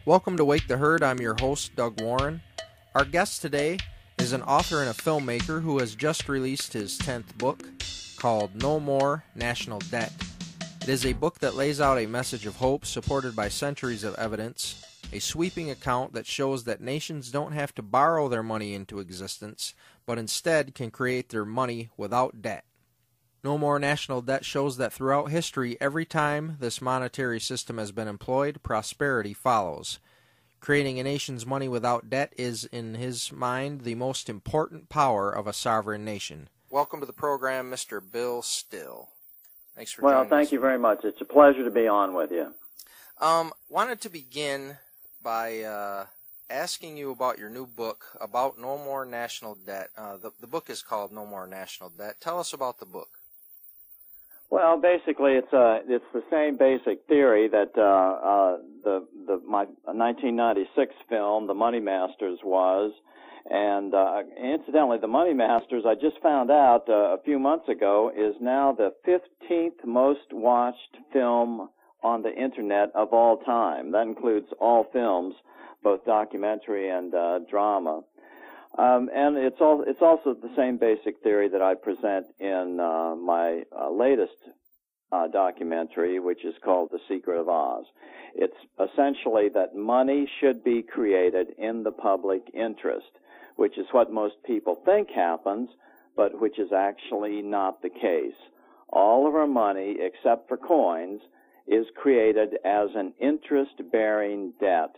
Welcome to Wake the Herd. I'm your host, Doug Warren. Our guest today is an author and a filmmaker who has just released his 10th book called No More National Debt. It is a book that lays out a message of hope supported by centuries of evidence, a sweeping account that shows that nations don't have to borrow their money into existence, but instead can create their money without debt. No More National Debt shows that throughout history, every time this monetary system has been employed, prosperity follows. Creating a nation's money without debt is, in his mind, the most important power of a sovereign nation. Welcome to the program, Mr. Bill Still. Thanks for joining us. Well, thank you very much. It's a pleasure to be on with you. Wanted to begin by asking you about your new book about No More National Debt. The book is called No More National Debt. Tell us about the book. Well, basically, it's the same basic theory that my 1996 film, The Money Masters, was. And incidentally, The Money Masters, I just found out a few months ago, is now the 15th most watched film on the Internet of all time. That includes all films, both documentary and drama. And it's also the same basic theory that I present in my latest documentary, which is called The Secret of Oz. It's essentially that money should be created in the public interest, which is what most people think happens, but which is actually not the case. All of our money, except for coins, is created as an interest-bearing debt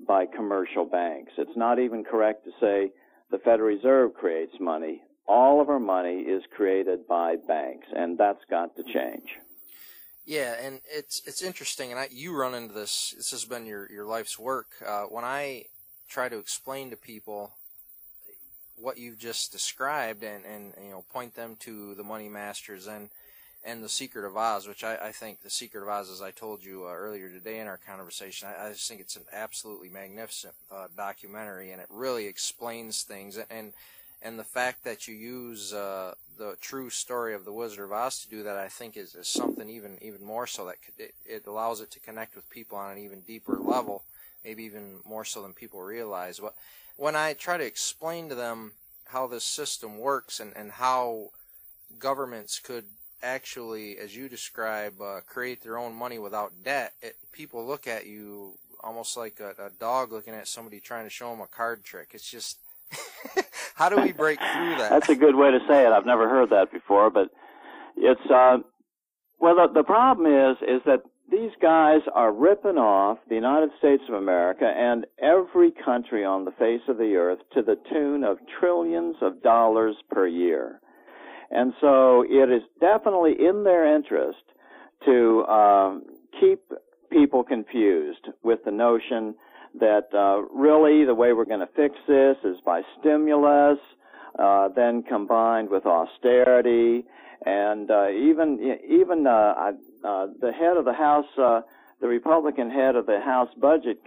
by commercial banks. It's not even correct to say the Federal Reserve creates money. All of our money is created by banks, and that's got to change. Yeah, and it's interesting, and you run into this. This has been your life's work. When I try to explain to people what you've just described, and point them to the Money Masters and the Secret of Oz, which I think the Secret of Oz, as I told you earlier today in our conversation, I just think it's an absolutely magnificent documentary, and it really explains things. And the fact that you use the true story of the Wizard of Oz to do that, I think, is something even more so that it allows it to connect with people on an even deeper level, maybe even more so than people realize. But when I try to explain to them how this system works and how governments could actually, as you describe, create their own money without debt, people look at you almost like a dog looking at somebody trying to show them a card trick. It's just, how do we break through that? That's a good way to say it. I've never heard that before, but it's, well, the problem is that these guys are ripping off the United States of America and every country on the face of the earth to the tune of trillions of dollars per year. And so it is definitely in their interest to keep people confused with the notion that really the way we're going to fix this is by stimulus, then combined with austerity, and even the head of the House, the Republican head of the House Budget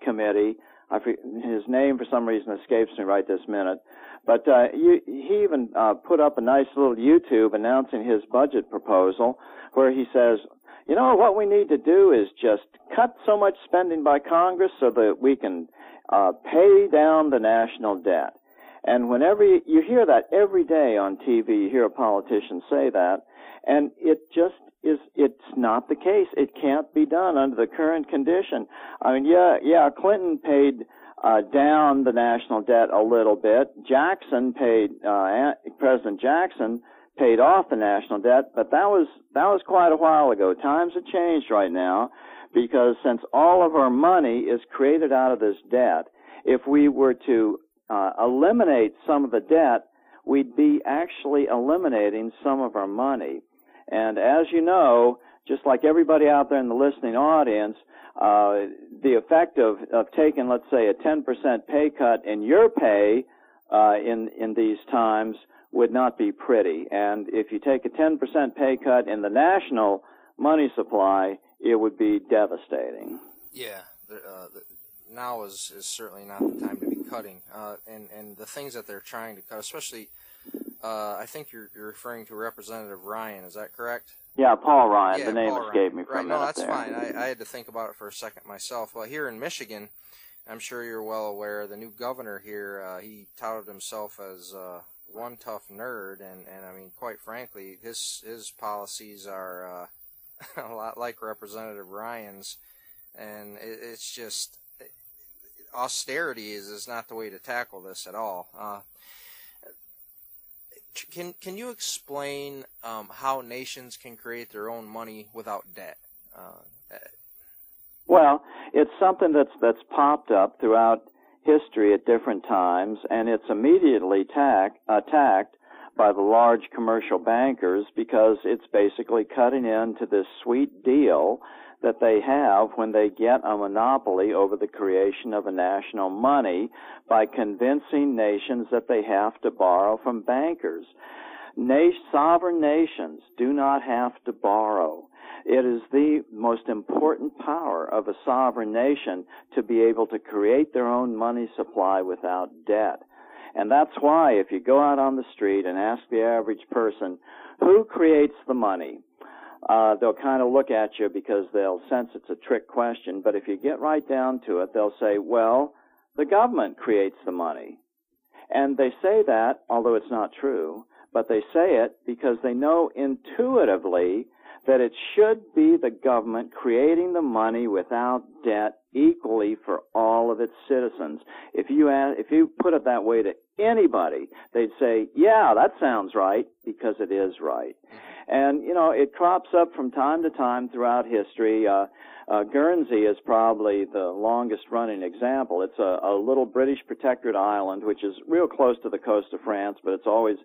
Committee, his name for some reason escapes me right this minute, but he even put up a nice little YouTube announcing his budget proposal where he says, you know, what we need to do is just cut so much spending by Congress so that we can pay down the national debt. And whenever you hear that every day on TV, you hear a politician say that, and it just is, it's not the case. It can't be done under the current condition. I mean, Clinton paid down the national debt a little bit. President Jackson paid off the national debt, but that was quite a while ago. Times have changed right now, because since all of our money is created out of this debt, if we were to eliminate some of the debt, we'd be actually eliminating some of our money. And as you know, just like everybody out there in the listening audience, the effect of taking, let's say, a 10% pay cut in your pay in these times would not be pretty. And if you take a 10% pay cut in the national money supply, it would be devastating. Yeah, now is certainly not the time to be cutting. And the things that they're trying to cut, especially, I think you're referring to Representative Ryan, is that correct? Yeah, Paul Ryan. Yeah, The name Paul escaped Ryan. me for Right. a No, minute that's there. fine. I had to think about it for a second myself. Well, here in Michigan, I'm sure you're well aware, the new governor here, he touted himself as one tough nerd, and I mean, quite frankly, his policies are a lot like Representative Ryan's, and it's just austerity is not the way to tackle this at all. Can you explain how nations can create their own money without debt? Well, it's something that's popped up throughout history at different times, and it's immediately attacked by the large commercial bankers because it's basically cutting into this sweet deal that they have when they get a monopoly over the creation of a national money by convincing nations that they have to borrow from bankers. Sovereign nations do not have to borrow. It is the most important power of a sovereign nation to be able to create their own money supply without debt. And that's why if you go out on the street and ask the average person, who creates the money? They'll kind of look at you because they'll sense it's a trick question. But if you get right down to it, they'll say, well, the government creates the money. And they say that, although it's not true, but they say it because they know intuitively that it should be the government creating the money without debt equally for all of its citizens. If you put it that way to anybody, they'd say, yeah, that sounds right, because it is right. And, you know, it crops up from time to time throughout history. Guernsey is probably the longest-running example. It's a little British protectorate island, which is real close to the coast of France, but it's always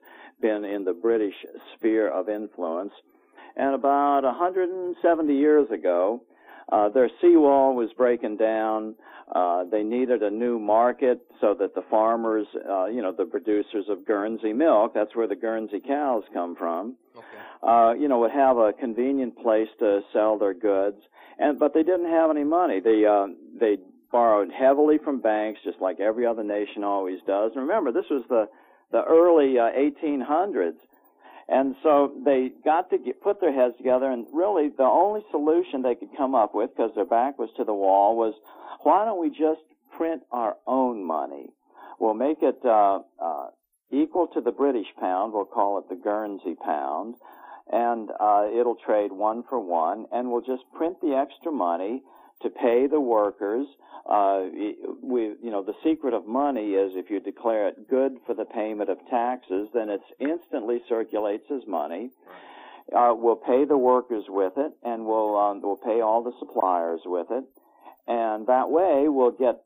been in the British sphere of influence. And about 170 years ago, their seawall was breaking down. They needed a new market so that the farmers, the producers of Guernsey milk, that's where the Guernsey cows come from, would have a convenient place to sell their goods. But they didn't have any money. They borrowed heavily from banks, just like every other nation always does. And remember, this was the early 1800s. And so they got to put their heads together, and really the only solution they could come up with, because their back was to the wall, was why don't we just print our own money? We'll make it equal to the British pound. We'll call it the Guernsey pound, and it'll trade one for one, and we'll just print the extra money to pay the workers. The secret of money is if you declare it good for the payment of taxes, then it instantly circulates as money. We'll pay the workers with it, and we'll pay all the suppliers with it, and that way we'll get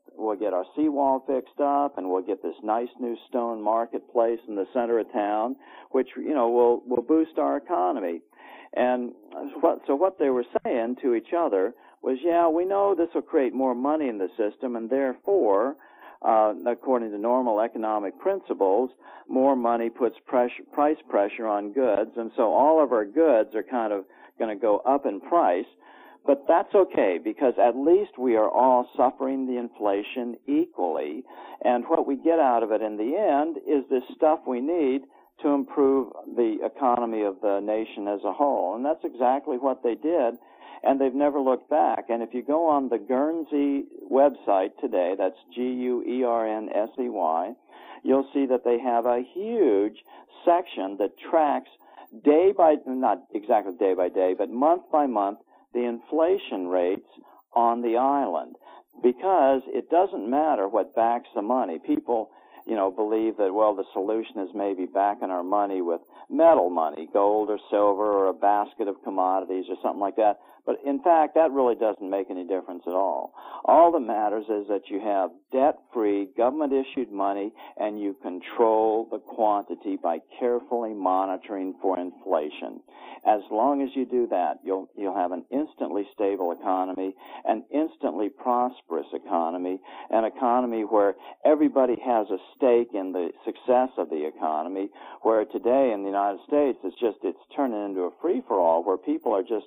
our seawall fixed up, and we'll get this nice new stone marketplace in the center of town, which will boost our economy. And so what they were saying to each other was, yeah, we know this will create more money in the system, and therefore, according to normal economic principles, more money puts price pressure on goods, and so all of our goods are kind of going to go up in price. But that's okay, because at least we are all suffering the inflation equally, and what we get out of it in the end is this stuff we need to improve the economy of the nation as a whole. And that's exactly what they did, and they've never looked back. And if you go on the Guernsey website today, that's Guernsey, you'll see that they have a huge section that tracks not exactly day by day, but month by month, the inflation rates on the island, because it doesn't matter what backs the money. People, believe that, well, the solution is maybe backing our money with metal money, gold or silver or a basket of commodities or something like that. But in fact, that really doesn't make any difference at all. All that matters is that you have debt-free, government-issued money, and you control the quantity by carefully monitoring for inflation. As long as you do that, you'll have an instantly stable economy, an instantly prosperous economy, an economy where everybody has a stake in the success of the economy, where today in the United States it's turning into a free-for-all where people are just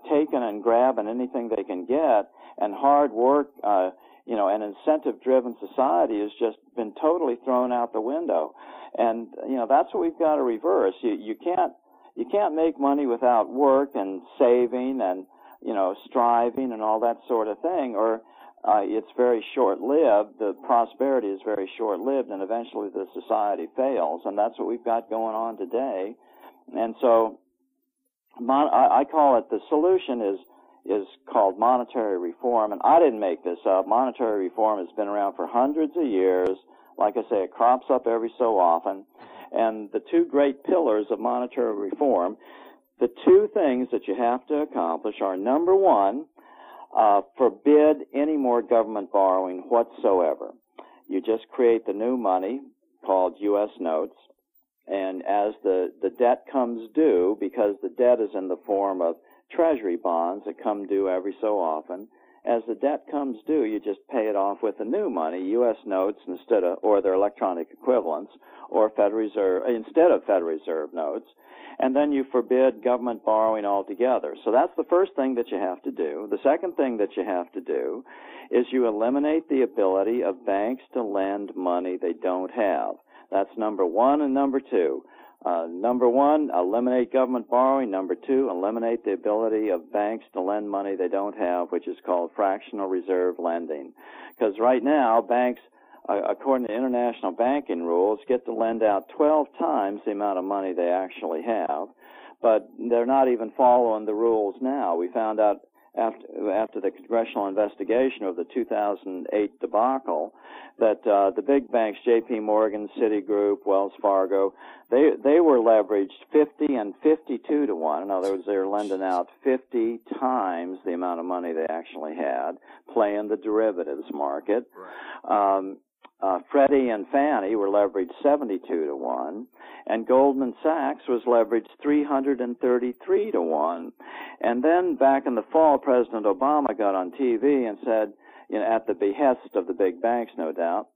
taking and grabbing anything they can get, and hard work, an incentive-driven society has just been totally thrown out the window. And, that's what we've got to reverse. You you can't make money without work and saving and, striving and all that sort of thing, or it's very short-lived. The prosperity is very short-lived, and eventually the society fails, and that's what we've got going on today. And so I call it, the solution is called monetary reform, and I didn't make this up. Monetary reform has been around for hundreds of years. Like I say, it crops up every so often. And the two great pillars of monetary reform, the two things that you have to accomplish are, number one, forbid any more government borrowing whatsoever. You just create the new money called U.S. notes, and as the debt comes due, because the debt is in the form of treasury bonds that come due every so often, as the debt comes due, you just pay it off with the new money, U.S. notes or their electronic equivalents, or instead of Federal Reserve notes, and then you forbid government borrowing altogether. So that's the first thing that you have to do. The second thing that you have to do is you eliminate the ability of banks to lend money they don't have. That's number one and number two. Number one, eliminate government borrowing. Number two, eliminate the ability of banks to lend money they don't have, which is called fractional reserve lending. Because right now, banks, according to international banking rules, get to lend out 12 times the amount of money they actually have, but they're not even following the rules now. We found out after the congressional investigation of the 2008 debacle that the big banks, J.P. Morgan, Citigroup, Wells Fargo, they were leveraged 50 and 52 to 1. In other words, they were lending out 50 times the amount of money they actually had, playing the derivatives market. Right. Freddie and Fannie were leveraged 72 to 1, and Goldman Sachs was leveraged 333 to 1. And then back in the fall, President Obama got on TV and said, at the behest of the big banks, no doubt,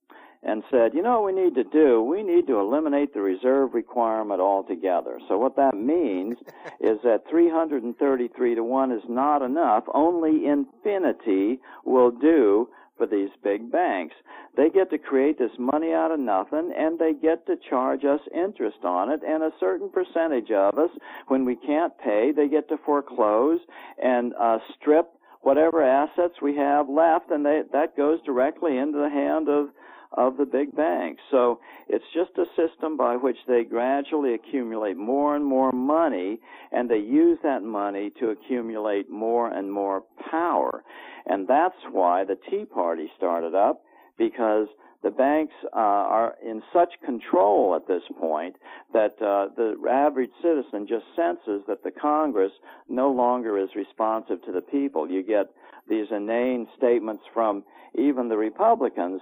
and said, what we need to do? We need to eliminate the reserve requirement altogether. So what that means is that 333 to 1 is not enough. Only infinity will do for these big banks. They get to create this money out of nothing, and they get to charge us interest on it, and a certain percentage of us, when we can't pay, they get to foreclose and strip whatever assets we have left, and that goes directly into the hand of the big banks. So it's just a system by which they gradually accumulate more and more money, and they use that money to accumulate more and more power. And that's why the Tea Party started up, because the banks are in such control at this point that the average citizen just senses that the Congress no longer is responsive to the people. You get these inane statements from even the Republicans,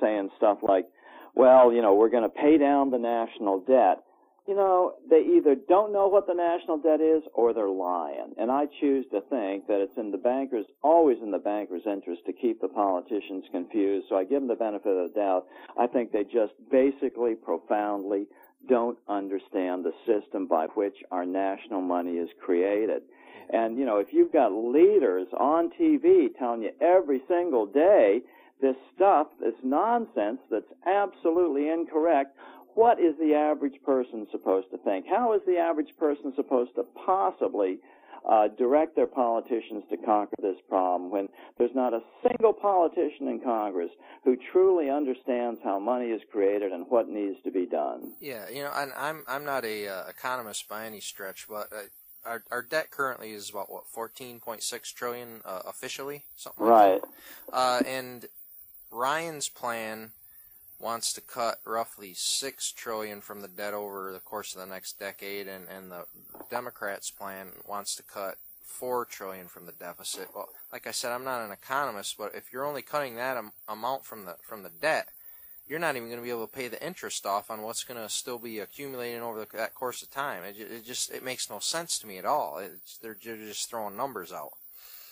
saying stuff like, well, we're going to pay down the national debt. They either don't know what the national debt is or they're lying. And I choose to think that it's always in the bankers' interest to keep the politicians confused. So I give them the benefit of the doubt. I think they just basically, profoundly don't understand the system by which our national money is created. And, if you've got leaders on TV telling you every single day this stuff, this nonsense that's absolutely incorrect, what is the average person supposed to think? How is the average person supposed to possibly direct their politicians to conquer this problem when there's not a single politician in Congress who truly understands how money is created and what needs to be done? Yeah, and I'm not a economist by any stretch, but our debt currently is about 14.6 trillion officially, something like that. And Ryan's plan wants to cut roughly $6 trillion from the debt over the course of the next decade, and the Democrats' plan wants to cut $4 trillion from the deficit. Well, like I said, I'm not an economist, but if you're only cutting that amount from the debt, you're not even going to be able to pay the interest off on what's going to still be accumulating over that course of time. It makes no sense to me at all. They're just throwing numbers out.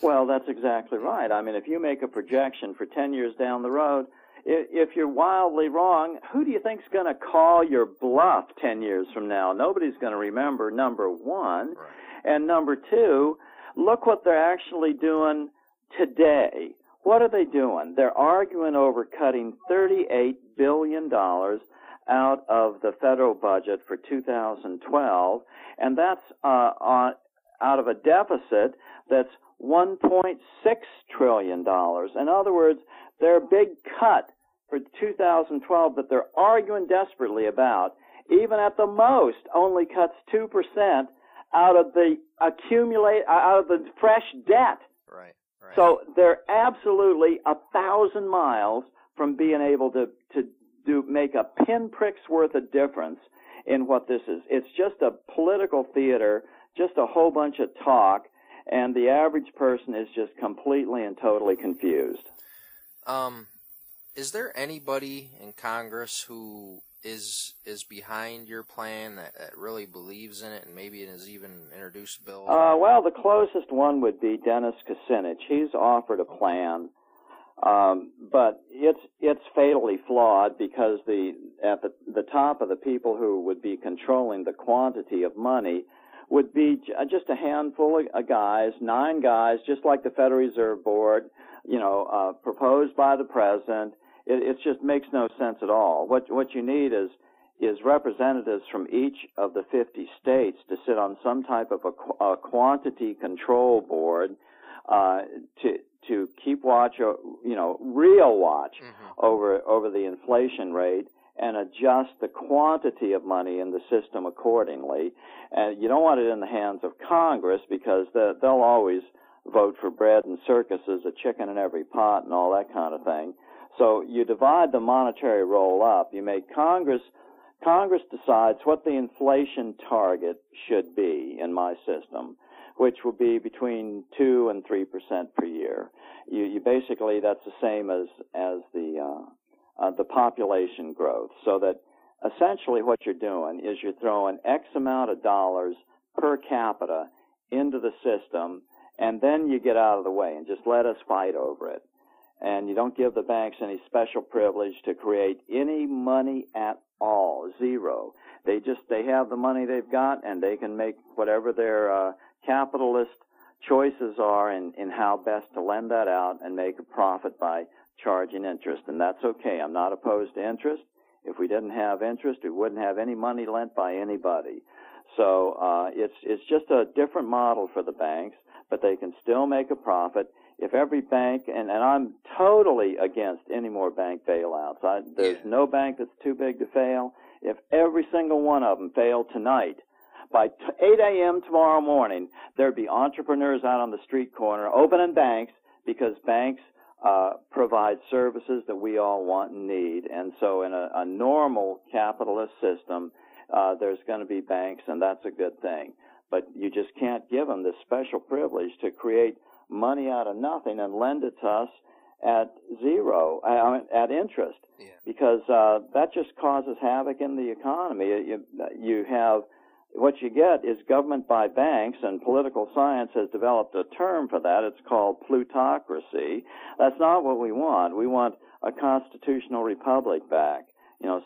Well, that's exactly right. I mean, if you make a projection for 10 years down the road, if you're wildly wrong, who do you think's going to call your bluff 10 years from now? Nobody's going to remember, number one. Right. And number two, look what they're actually doing today. What are they doing? They're arguing over cutting $38 billion out of the federal budget for 2012, and that's out of a deficit that's $1.6 trillion. In other words, their big cut for 2012 that they're arguing desperately about, even at the most, only cuts 2% out of the fresh debt. Right. Right. So they're absolutely 1,000 miles from being able to make a pinprick's worth of difference in what this is. It's just a political theater, just a whole bunch of talk, and the average person is just completely and totally confused. Is there anybody in Congress who is behind your plan that really believes in it and maybe has even introduced bills? Well, the closest one would be Dennis Kucinich. He's offered a plan, but it's fatally flawed because at the top of the people who would be controlling the quantity of money would be just a handful of guys, 9 guys, just like the Federal Reserve Board, proposed by the president. It just makes no sense at all. What you need is representatives from each of the 50 states to sit on some type of a quantity control board to keep watch, real watch over the inflation rate and adjust the quantity of money in the system accordingly. And you don't want it in the hands of Congress because they'll always vote for bread and circuses, a chicken in every pot, and all that kind of thing. So you divide the monetary roll up. You make Congress decides what the inflation target should be in my system, which will be between 2 and 3% per year. You basically, that's the same as the population growth. So that essentially what you're doing is you're throwing X amount of dollars per capita into the system, and then you get out of the way and just let us fight over it. And you don't give the banks any special privilege to create any money at all, zero. They have the money they've got, and they can make whatever their capitalist choices are in how best to lend that out and make a profit by charging interest. And that's okay. I'm not opposed to interest. If we didn't have interest, we wouldn't have any money lent by anybody. So it's just a different model for the banks, but they can still make a profit. If every bank, and I'm totally against any more bank bailouts. There's no bank that's too big to fail. If every single one of them failed tonight, by 8 a.m. tomorrow morning, there'd be entrepreneurs out on the street corner opening banks because banks provide services that we all want and need. And so in a normal capitalist system, there's going to be banks, and that's a good thing. But you just can't give them this special privilege to create money out of nothing and lend it to us at zero, at interest, because that just causes havoc in the economy. You have, what you get is government by banks, and political science has developed a term for that. It's called plutocracy. That's not what we want. We want a constitutional republic back,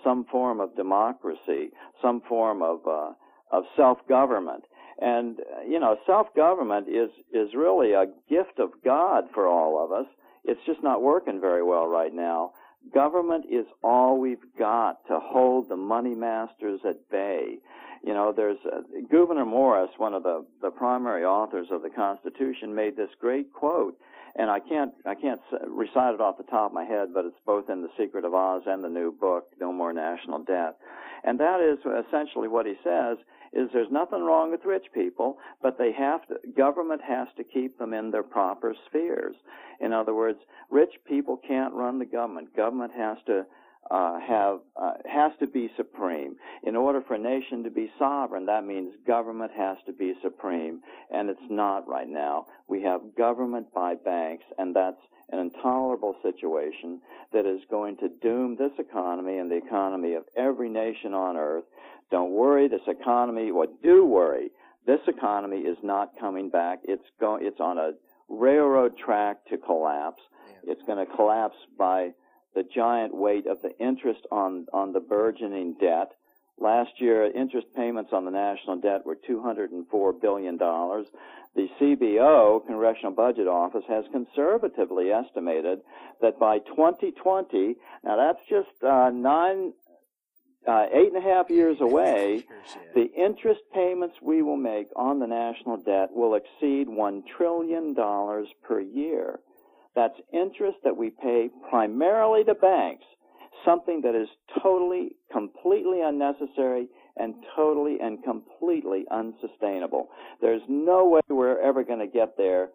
some form of democracy, some form of self-government. And, self-government is really a gift of God for all of us. It's just not working very well right now. Government is all we've got to hold the money masters at bay. There's Gouverneur Morris, one of the primary authors of the Constitution, made this great quote, and I can't recite it off the top of my head, but it's both in The Secret of Oz and the new book, No More National Debt. And that is essentially what he says, is there's nothing wrong with rich people, but government has to keep them in their proper spheres. In other words, rich people can't run the government. Government has to be supreme. In order for a nation to be sovereign, that means government has to be supreme, and it's not right now. We have government by banks, and that's an intolerable situation that is going to doom this economy and the economy of every nation on earth. Don't worry, do worry. This economy is not coming back. It's on a railroad track to collapse. It's going to collapse by the giant weight of the interest on the burgeoning debt. Last year, interest payments on the national debt were $204 billion. The CBO, Congressional Budget Office, has conservatively estimated that by 2020, now that's just 9 8.5 years away, the interest payments we will make on the national debt will exceed $1 trillion per year. That's interest that we pay primarily to banks, something that is totally, completely unnecessary and totally and completely unsustainable. There's no way we're ever going to get there.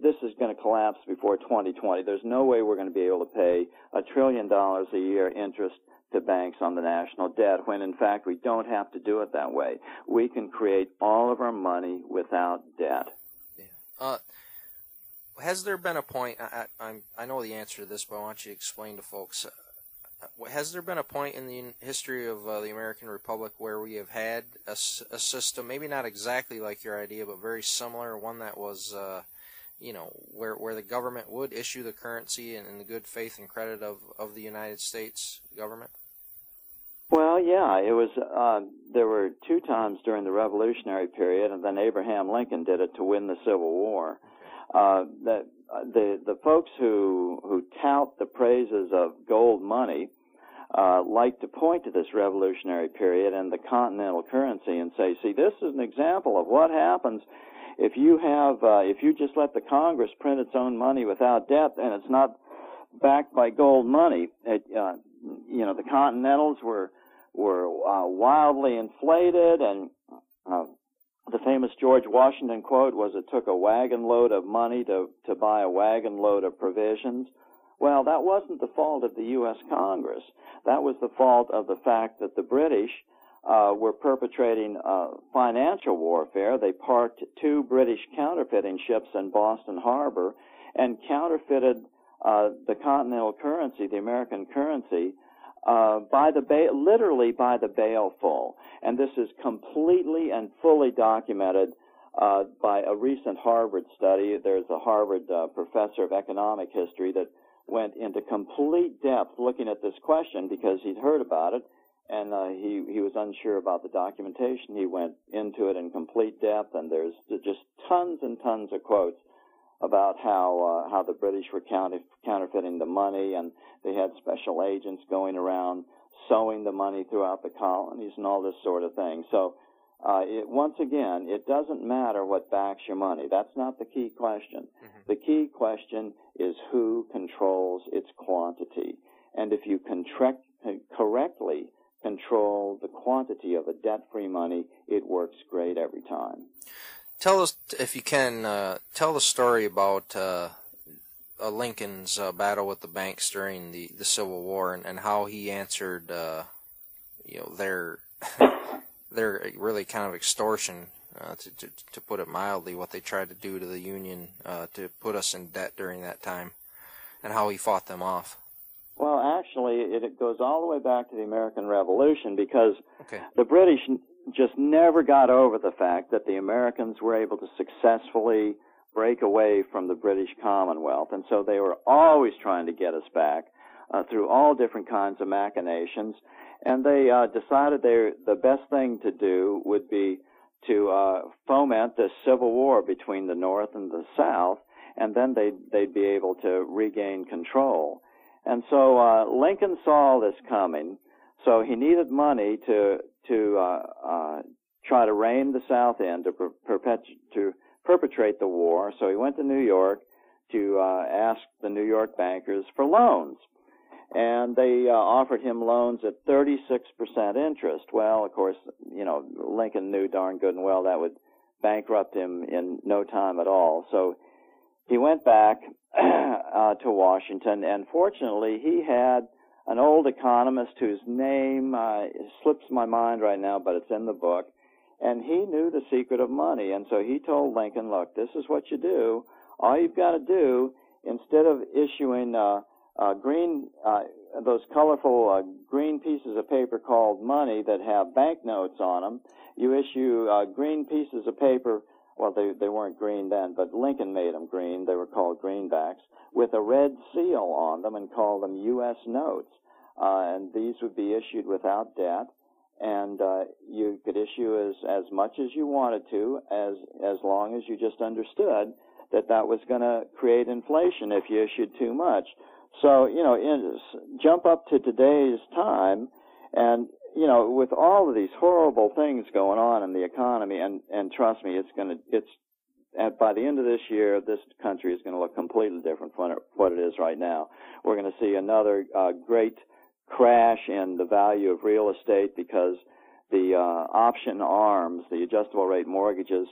This is going to collapse before 2020. There's no way we're going to be able to pay $1 trillion a year interest to banks on the national debt when, in fact, we don't have to do it that way. We can create all of our money without debt. Yeah. Has there been a point, I know the answer to this, but I want you to explain to folks, has there been a point in the history of the American Republic where we have had a system, maybe not exactly like your idea, but very similar, one that was, where the government would issue the currency in the good faith and credit of the United States government? Well, yeah, it was. There were 2 times during the Revolutionary period, and then Abraham Lincoln did it to win the Civil War. The folks who tout the praises of gold money like to point to this Revolutionary period and the continental currency and say, see, this is an example of what happens if you just let the Congress print its own money without debt and it's not backed by gold money. The Continentals were wildly inflated, and the famous George Washington quote was, it took a wagon load of money to buy a wagon load of provisions. Well, that wasn't the fault of the U.S. Congress. That was the fault of the fact that the British were perpetrating financial warfare. They parked 2 British counterfeiting ships in Boston Harbor and counterfeited the continental currency, the American currency, literally by the baleful. And this is completely and fully documented by a recent Harvard study. There's a Harvard professor of economic history that went into complete depth looking at this question because he'd heard about it, and he was unsure about the documentation. He went into it in complete depth, and there's just tons and tons of quotes about how the British were counterfeiting the money, and they had special agents going around sowing the money throughout the colonies and all this sort of thing. So once again, it doesn't matter what backs your money. That's not the key question. Mm-hmm. The key question is who controls its quantity. And if you correctly control the quantity of a debt-free money, it works great every time. Tell us, if you can, tell the story about Lincoln's battle with the banks during the Civil War, and how he answered, their really kind of extortion, to put it mildly, what they tried to do to the Union to put us in debt during that time, and how he fought them off. Well, actually, it goes all the way back to the American Revolution, because the British just never got over the fact that the Americans were able to successfully break away from the British Commonwealth, and so they were always trying to get us back through all different kinds of machinations, and they decided the best thing to do would be to foment this civil war between the North and the South, and then they'd be able to regain control. And so Lincoln saw this coming, so he needed money to try to rein the South in, to perpetrate the war. So he went to New York to ask the New York bankers for loans. And they offered him loans at 36% interest. Well, of course, Lincoln knew darn good and well that would bankrupt him in no time at all. So he went back to Washington, and fortunately he had an old economist whose name slips my mind right now, but it's in the book, and he knew the secret of money. And so he told Lincoln, look, this is what you do. All you've got to do, instead of issuing those colorful green pieces of paper called money that have banknotes on them, you issue green pieces of paper. Well, they weren't green then, but Lincoln made them green. They were called greenbacks, with a red seal on them, and called them U.S. notes. And these would be issued without debt, and you could issue as much as you wanted to, as long as you just understood that was going to create inflation if you issued too much. So, jump up to today's time, and you know, with all of these horrible things going on in the economy, and trust me, by the end of this year, this country is going to look completely different from what it is right now. We're going to see another great crash in the value of real estate because the option ARMs, the adjustable rate mortgages,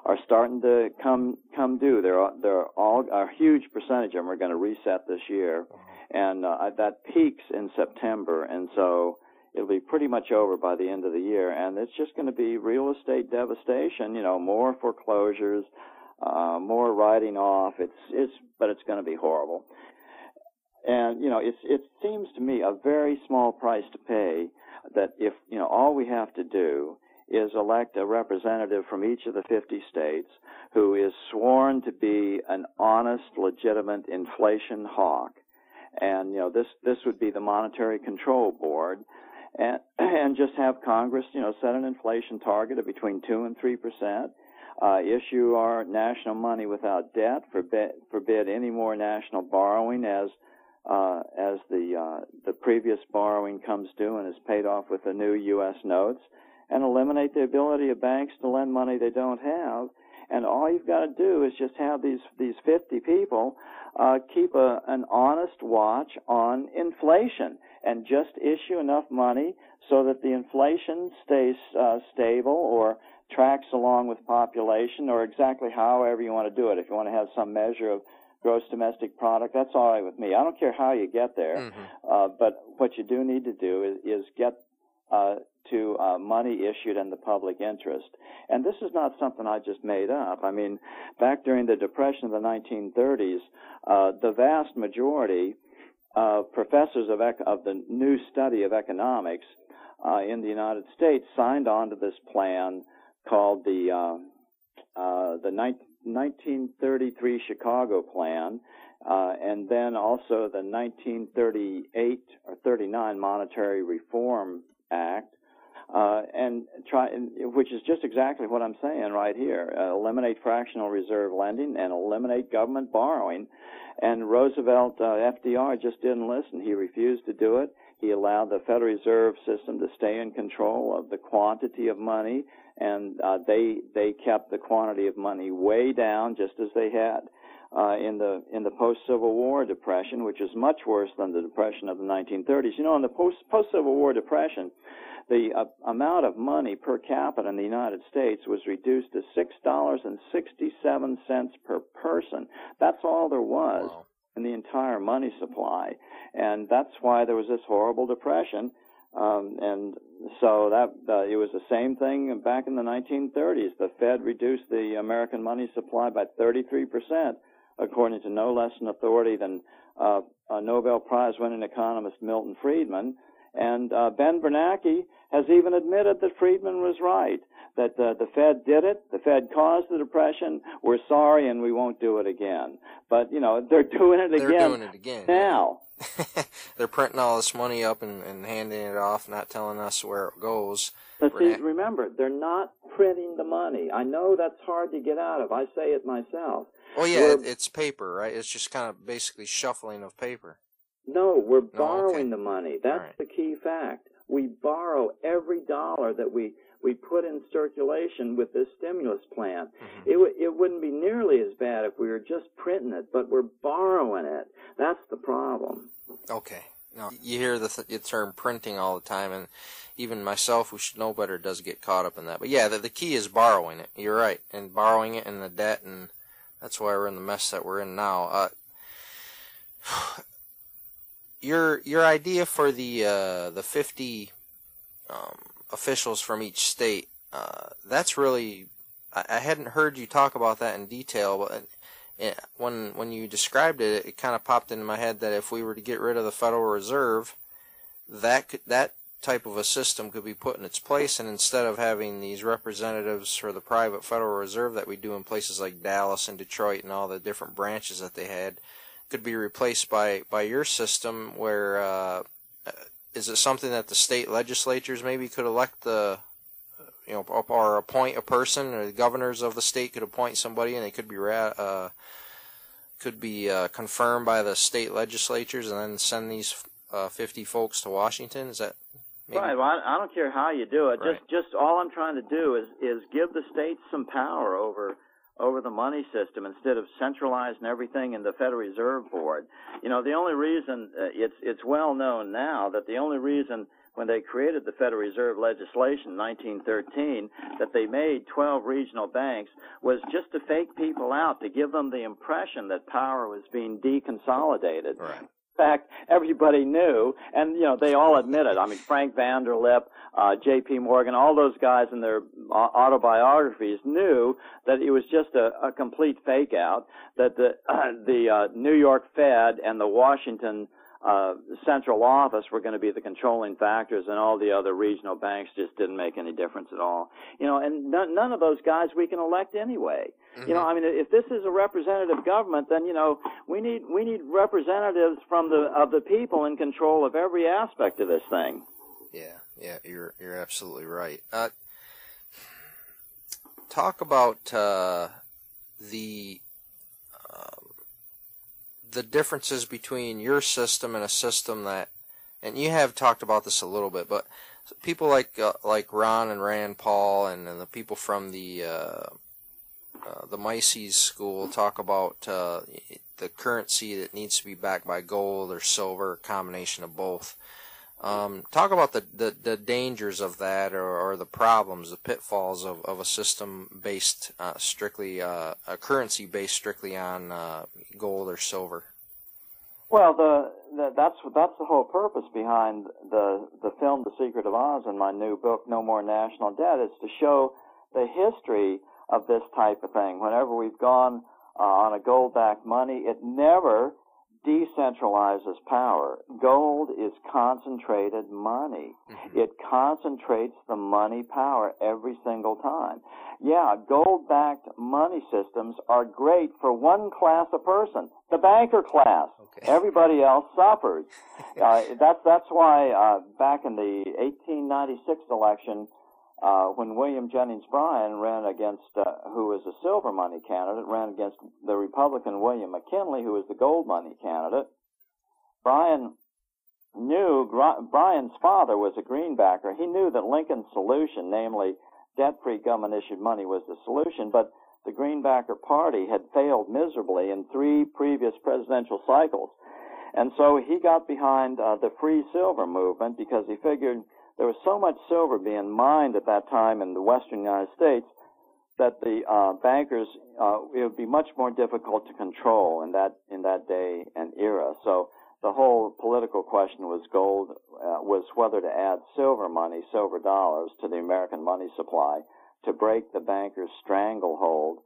are starting to come due. They're all a huge percentage of them are going to reset this year, and that peaks in September, and so it'll be pretty much over by the end of the year, and it's just going to be real estate devastation. You know, more foreclosures, more writing off. But it's going to be horrible. And you know, it seems to me a very small price to pay that if, you know, all we have to do is elect a representative from each of the 50 states who is sworn to be an honest, legitimate inflation hawk. And, you know, this would be the Monetary Control Board, and just have Congress, you know, set an inflation target of between 2 and 3%, issue our national money without debt, forbid any more national borrowing as the previous borrowing comes due and is paid off with the new U.S. notes, and eliminate the ability of banks to lend money they don't have. And all you've got to do is just have these 50 people keep an honest watch on inflation and just issue enough money so that the inflation stays stable or tracks along with population, or exactly however you want to do it. If you want to have some measure of gross domestic product, that's all right with me. I don't care how you get there, but what you do need to do is get to money issued in the public interest. And this is not something I just made up. I mean, back during the Depression of the 1930s, the vast majority of professors of the new study of economics in the United States signed on to this plan called the 1933 Chicago Plan, and then also the 1938 or 39 Monetary Reform Act, which is just exactly what I'm saying right here. Eliminate fractional reserve lending and eliminate government borrowing. And Roosevelt, FDR, just didn't listen. He refused to do it. He allowed the Federal Reserve System to stay in control of the quantity of money, and they kept the quantity of money way down, just as they had in the post-Civil War Depression, which is much worse than the Depression of the 1930s. You know, in the post-Civil War Depression, the amount of money per capita in the United States was reduced to $6.67 per person. That's all there was in the entire money supply, and that's why there was this horrible depression. And so that it was the same thing back in the 1930s. The Fed reduced the American money supply by 33%, according to no less an authority than a Nobel Prize-winning economist Milton Friedman. And Ben Bernanke has even admitted that Friedman was right, that the Fed did it, the Fed caused the Depression, we're sorry, and we won't do it again. But, you know, they're doing it again now. They're printing all this money up and handing it off, not telling us where it goes. But see, remember, they're not printing the money. I know that's hard to get out of. I say it myself. Well, yeah, it's paper, right? It's just kind of basically shuffling of paper. No, we're borrowing the money. That's the key fact. We borrow every dollar that we put in circulation with this stimulus plan. It wouldn't be nearly as bad if we were just printing it, but we're borrowing it. That's the problem. Okay. Now, you hear the term printing all the time, and even myself, who should know better, does get caught up in that. But yeah, the key is borrowing it. You're right, and borrowing it and the debt, and that's why we're in the mess that we're in now. Your idea for the 50 officials from each state, that's really, I hadn't heard you talk about that in detail, but when you described it, it kind of popped into my head that if we were to get rid of the Federal Reserve, that type of a system could be put in its place, and instead of having these representatives for the private Federal Reserve that we do in places like Dallas and Detroit and all the different branches that they had, could be replaced by your system, where is it something that the state legislatures maybe could elect or appoint a person, or the governors of the state could appoint somebody, and they could be confirmed by the state legislatures, and then send these 50 folks to Washington? Is that Maybe. Right. Well, I don't care how you do it. Right. Just all I'm trying to do is give the states some power over the money system instead of centralizing everything in the Federal Reserve Board. You know, the only reason it's well known now that the only reason when they created the Federal Reserve legislation in 1913 that they made 12 regional banks was just to fake people out, to give them the impression that power was being deconsolidated. Right. In fact, everybody knew, and you know they all admitted. I mean, Frank Vanderlip, J.P. Morgan, all those guys in their autobiographies knew that it was just a complete fake out. That the New York Fed and the Washington central office were going to be the controlling factors, and all the other regional banks just didn't make any difference at all. You know, and none of those guys we can elect anyway. Mm-hmm. You know, I mean, if this is a representative government, then you know we need representatives from the people in control of every aspect of this thing. Yeah, you're absolutely right. Talk about the differences between your system and a system that, and you have talked about this a little bit, but people like Ron and Rand Paul and the people from the Mises school talk about the currency that needs to be backed by gold or silver, a combination of both. Talk about the dangers of that, or the problems, the pitfalls of a system based strictly, a currency based strictly on gold or silver. Well, that's the whole purpose behind the film The Secret of Oz and my new book No More National Debt, is to show the history of this type of thing. Whenever we've gone on a gold-backed money, it never decentralizes power. Gold is concentrated money. Mm-hmm. It concentrates the money power every single time. Yeah, gold-backed money systems are great for one class of person, the banker class. Okay. Everybody else suffers. That's why back in the 1896 election, when William Jennings Bryan ran against, who was a silver money candidate, ran against the Republican William McKinley, who was the gold money candidate, Bryan knew, Bryan's father was a greenbacker. He knew that Lincoln's solution, namely debt-free government-issued money, was the solution, but the greenbacker party had failed miserably in 3 previous presidential cycles. And so he got behind the free silver movement because he figured there was so much silver being mined at that time in the western United States that the bankers, it would be much more difficult to control in that day and era. So the whole political question was was whether to add silver money, silver dollars, to the American money supply to break the bankers' stranglehold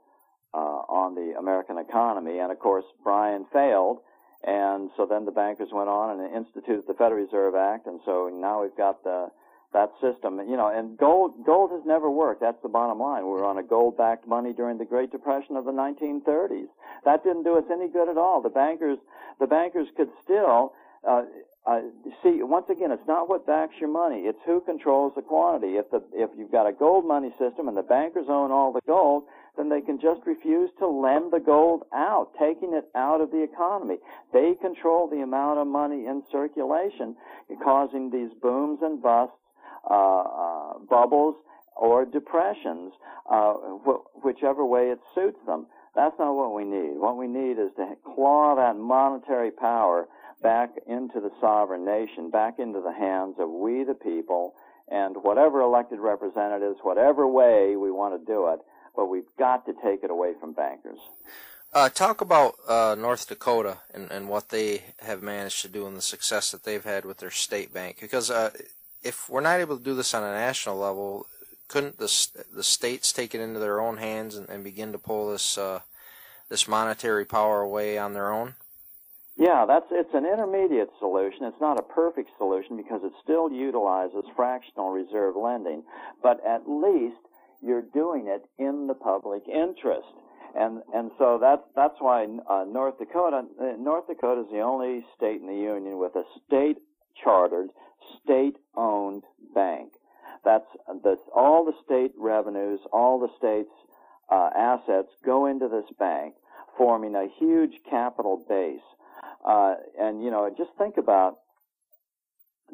on the American economy. And of course, Bryan failed. And so then the bankers went on and instituted the Federal Reserve Act, and so now we've got that system. You know, and gold has never worked. That's the bottom line. We were on a gold-backed money during the Great Depression of the 1930s. That didn't do us any good at all. The bankers could still see. Once again, it's not what backs your money; it's who controls the quantity. If you've got a gold money system and the bankers own all the gold, then they can just refuse to lend the gold out, taking it out of the economy. They control the amount of money in circulation, causing these booms and busts, bubbles, or depressions, whichever way it suits them. That's not what we need. What we need is to claw that monetary power back into the sovereign nation, back into the hands of we the people, and whatever elected representatives, whatever way we want to do it, but we've got to take it away from bankers. Talk about North Dakota and what they have managed to do and the success that they've had with their state bank. Because if we're not able to do this on a national level, couldn't the states take it into their own hands and begin to pull this monetary power away on their own? Yeah, it's an intermediate solution. It's not a perfect solution because it still utilizes fractional reserve lending, but at least you're doing it in the public interest. And so that's why North Dakota is the only state in the union with a state-chartered, state-owned bank. That's all the state revenues, all the state's assets go into this bank, forming a huge capital base. And, you know, just think about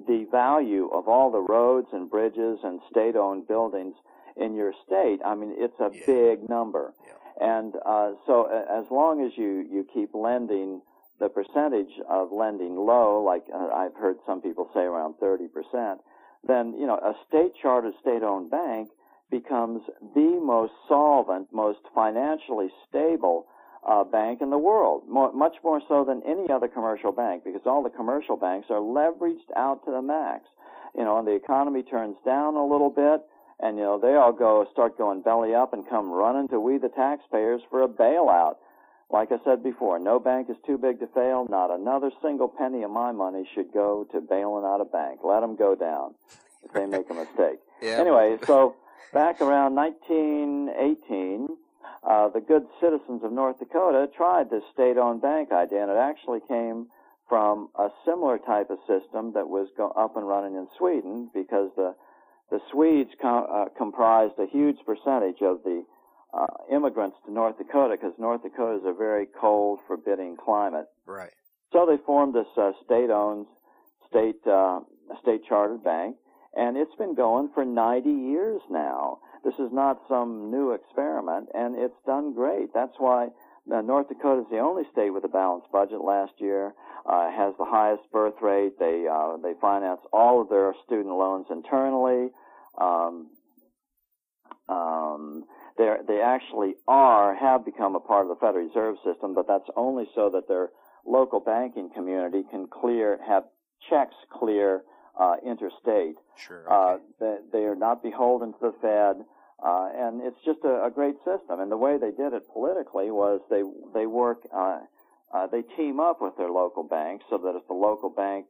the value of all the roads and bridges and state-owned buildings in your state, I mean, it's a big number. Yeah. And so as long as you keep lending, the percentage of lending low, like I've heard some people say around 30%, then, you know, a state-chartered, state-owned bank becomes the most solvent, most financially stable bank in the world, much more so than any other commercial bank, because all the commercial banks are leveraged out to the max. You know, and the economy turns down a little bit, and, you know, they all start going belly up and come running to we the taxpayers for a bailout. Like I said before, no bank is too big to fail. Not another single penny of my money should go to bailing out a bank. Let them go down if they make a mistake. Yeah. Anyway, so back around 1918, the good citizens of North Dakota tried this state-owned bank idea, and it actually came from a similar type of system that was up and running in Sweden, because the Swedes comprised a huge percentage of the immigrants to North Dakota, because North Dakota is a very cold, forbidding climate. Right. So they formed this state-owned, state-chartered bank, and it's been going for 90 years now. This is not some new experiment, and it's done great. That's why North Dakota is the only state with a balanced budget last year, has the highest birth rate. They finance all of their student loans internally. They actually have become a part of the Federal Reserve System, but that's only so that their local banking community can have checks clear interstate. Sure. Okay. They are not beholden to the Fed, and it's just a great system. And the way they did it politically was they team up with their local banks, so that if the local bank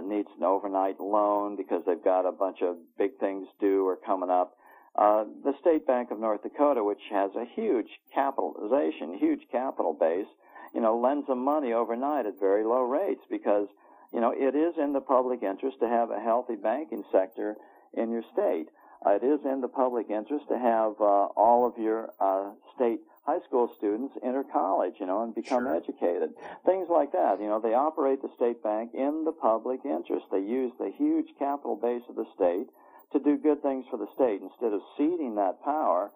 needs an overnight loan because they've got a bunch of big things due or coming up, the State Bank of North Dakota, which has a huge capitalization, huge capital base, you know, lends them money overnight at very low rates, because, you know, it is in the public interest to have a healthy banking sector in your state. It is in the public interest to have all of your state high school students enter college, you know, and become educated. Things like that. You know, they operate the state bank in the public interest. They use the huge capital base of the state to do good things for the state, instead of ceding that power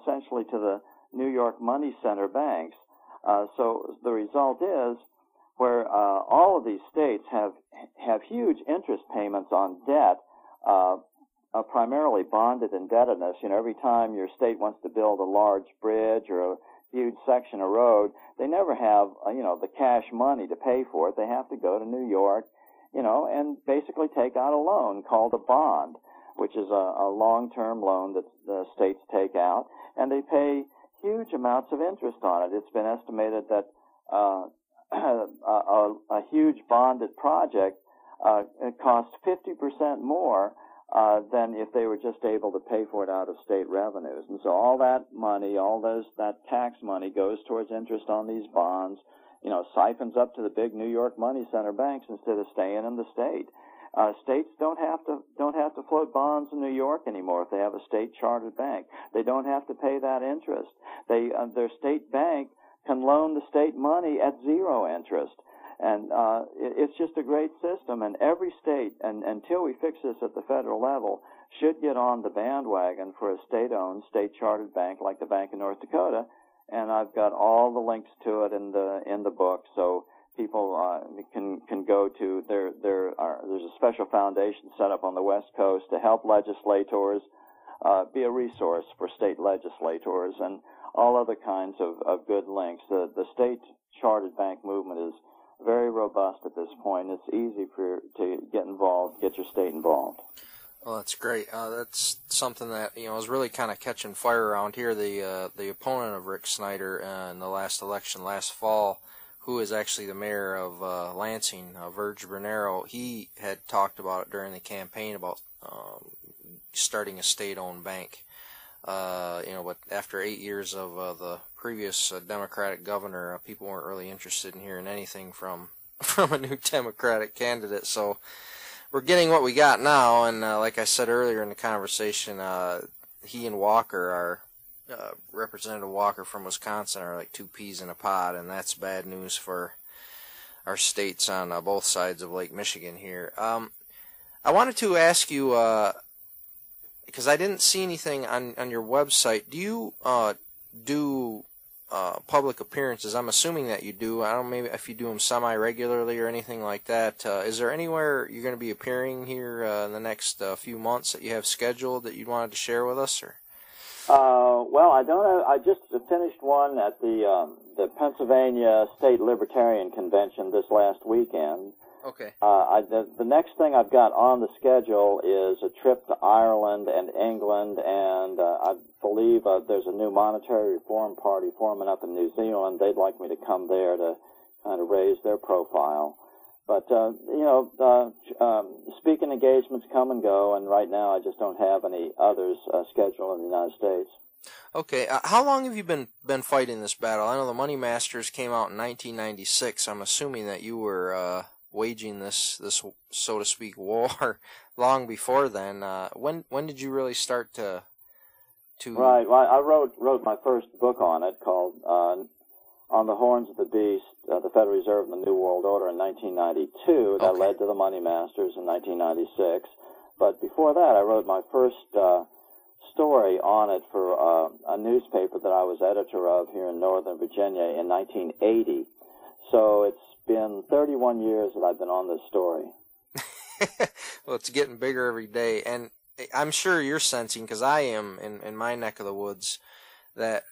essentially to the New York money center banks. So the result is, where all of these states have huge interest payments on debt, primarily bonded indebtedness. You know, every time your state wants to build a large bridge or a huge section of road, they never have, you know, the cash money to pay for it. They have to go to New York, you know, and basically take out a loan called a bond, which is a long-term loan that the states take out, and they pay huge amounts of interest on it. It's been estimated that a huge bonded project it costs 50% more than if they were just able to pay for it out of state revenues. And so all that money, that tax money goes towards interest on these bonds, you know, siphons up to the big New York money center banks instead of staying in the state. States don't have to float bonds in New York anymore if they have a state chartered bank. They don't have to pay that interest. Their state bank can loan the state money at zero interest. And it's just a great system, and every state, and until we fix this at the federal level, should get on the bandwagon for a state-owned, state-chartered bank like the Bank of North Dakota. And I've got all the links to it in the book, so people can go to there's a special foundation set up on the West Coast to help legislators, be a resource for state legislators, and all other kinds of good links. The state-chartered bank movement is very robust at this point. It's easy to get involved, get your state involved. Well, that's great. That's something that, you know, is really kind of catching fire around here. The opponent of Rick Snyder in the last election last fall, who is actually the mayor of Lansing, Verge Bernero, he had talked about it during the campaign about starting a state-owned bank. You know, but after 8 years of the previous Democratic governor, people weren't really interested in hearing anything from a new Democratic candidate. So we're getting what we got now, and like I said earlier in the conversation, he and Walker, Representative Walker from Wisconsin, are like two peas in a pod, and that's bad news for our states on both sides of Lake Michigan here. I wanted to ask you, because I didn't see anything on your website. Do you do public appearances? I'm assuming that you do. I don't know, maybe if you do them semi-regularly or anything like that. Is there anywhere you're going to be appearing here in the next few months that you have scheduled that you wanted to share with us? Or? Well, I don't know. I just finished one at the Pennsylvania State Libertarian Convention this last weekend. Okay. The next thing I've got on the schedule is a trip to Ireland and England, and I believe there's a new monetary reform party forming up in New Zealand. They'd like me to come there to kind of raise their profile. But, speaking engagements come and go, and right now I just don't have any others scheduled in the United States. Okay. How long have you been fighting this battle? I know the Money Masters came out in 1996. I'm assuming that you were waging this so to speak war long before then. When did you really start to Right. Well, I wrote my first book on it called On the Horns of the Beast, the Federal Reserve and the New World Order in 1992. That led to the Money Masters in 1996. But before that, I wrote my first story on it for a newspaper that I was editor of here in Northern Virginia in 1980. So it's been 31 years that I've been on this story. Well, it's getting bigger every day, and I'm sure you're sensing, because I am in my neck of the woods, that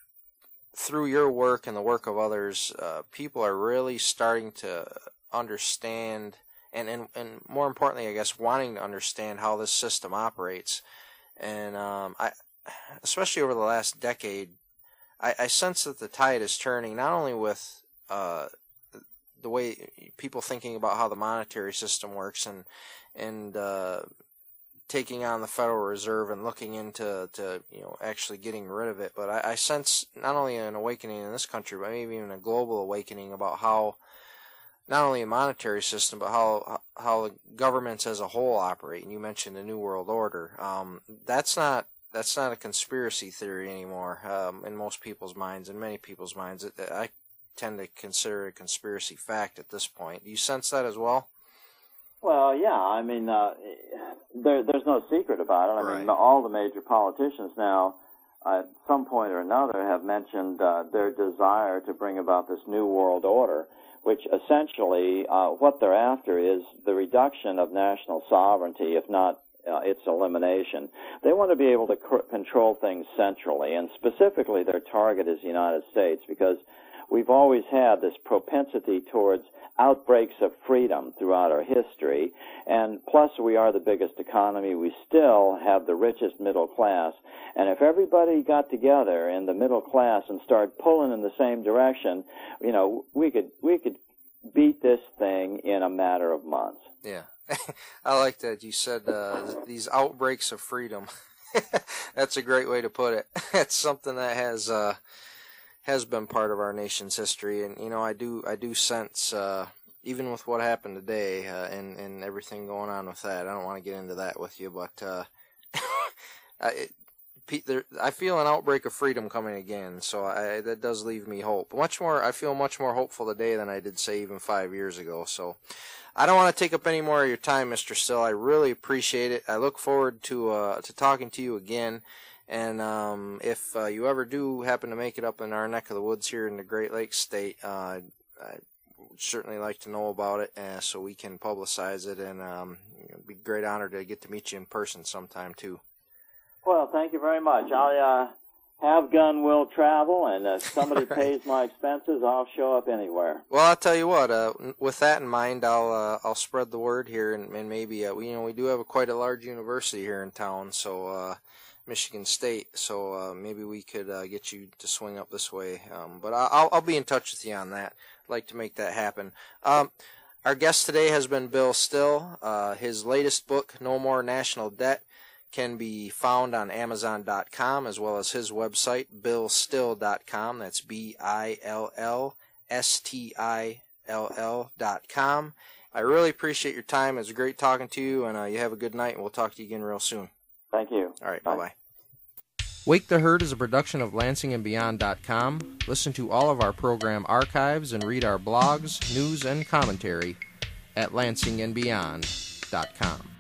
through your work and the work of others, people are really starting to understand, and more importantly, I guess, wanting to understand how this system operates. And I, especially over the last decade, I sense that the tide is turning, not only with the way people thinking about how the monetary system works and taking on the Federal Reserve and looking into actually getting rid of it, but I sense not only an awakening in this country, but maybe even a global awakening about how not only a monetary system, but how the governments as a whole operate. And you mentioned the New World Order. That's not a conspiracy theory anymore in most people's minds, in many people's minds. I tend to consider it a conspiracy fact at this point. Do you sense that as well? Well, yeah. I mean, there's no secret about it. I mean, all the major politicians now, at some point or another, have mentioned their desire to bring about this New World Order, which essentially what they're after is the reduction of national sovereignty, if not its elimination. They want to be able to control things centrally, and specifically their target is the United States, because we've always had this propensity towards outbreaks of freedom throughout our history, and plus we are the biggest economy. We still have the richest middle class, and if everybody got together in the middle class and started pulling in the same direction, we could beat this thing in a matter of months. Yeah. I like that you said these outbreaks of freedom. That's a great way to put it. It's something that has been part of our nation's history, and I do sense, even with what happened today and everything going on with that. I don't want to get into that with you, but I feel an outbreak of freedom coming again, so that does leave me hope. I feel much more hopeful today than I did, say, even 5 years ago. So I don't want to take up any more of your time, Mr. Still. I really appreciate it. I look forward to talking to you again. And if you ever do happen to make it up in our neck of the woods here in the Great Lakes State, I'd certainly like to know about it so we can publicize it. And it'd be a great honor to get to meet you in person sometime, too. Well, thank you very much. I have gun will travel, and if somebody pays my expenses, I'll show up anywhere. Well, I'll tell you what. With that in mind, I'll spread the word here, and maybe we do have quite a large university here in town, so Michigan State. So maybe we could get you to swing up this way. But I'll be in touch with you on that. I'd like to make that happen. Our guest today has been Bill Still. His latest book, No More National Debt, can be found on Amazon.com, as well as his website, billstill.com. That's BILLSTILL.com. I really appreciate your time. It was great talking to you, and you have a good night, and we'll talk to you again real soon. Thank you. All right, bye-bye. Wake the Herd is a production of LansingandBeyond.com. Listen to all of our program archives and read our blogs, news, and commentary at LansingandBeyond.com.